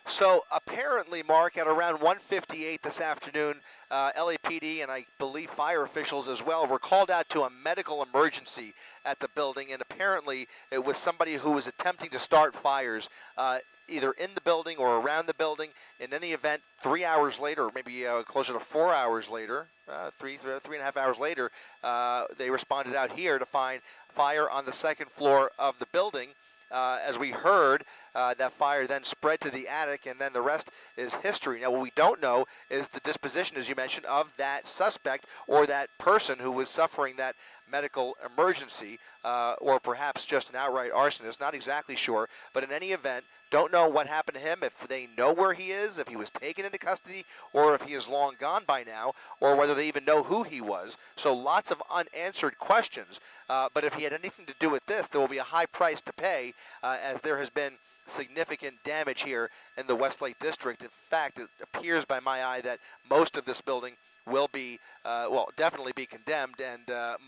So apparently, Mark, at around 1:58 this afternoon, LAPD and I believe fire officials as well were called out to a medical emergency at the building, and apparently it was somebody who was attempting to start fires either in the building or around the building. In any event, 3 hours later, or maybe closer to 4 hours later, three and a half hours later, they responded out here to find fire on the second floor of the building. As we heard, that fire then spread to the attic, and then the rest is history. Now, what we don't know is the disposition, as you mentioned, of that suspect or that person who was suffering that medical emergency, or perhaps just an outright arsonist. Not exactly sure, but in any event, don't know what happened to him, if they know where he is, if he was taken into custody, or if he is long gone by now, or whether they even know who he was. So lots of unanswered questions. But if he had anything to do with this, there will be a high price to pay, as there has been significant damage here in the Westlake District. In fact, it appears by my eye that most of this building will be, well, definitely be condemned, and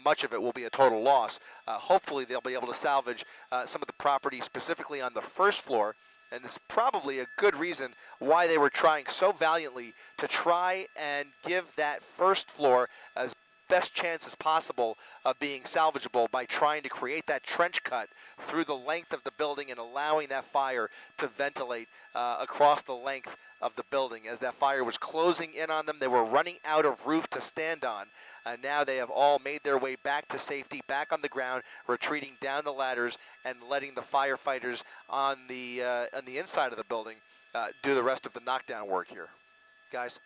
much of it will be a total loss. Hopefully they'll be able to salvage some of the property, specifically on the first floor, and it's probably a good reason why they were trying so valiantly to try and give that first floor as best chance as possible of being salvageable by trying to create that trench cut through the length of the building and allowing that fire to ventilate across the length of the building. As that fire was closing in on them, they were running out of roof to stand on. And now they have all made their way back to safety, back on the ground, retreating down the ladders and letting the firefighters on the inside of the building do the rest of the knockdown work here. Guys?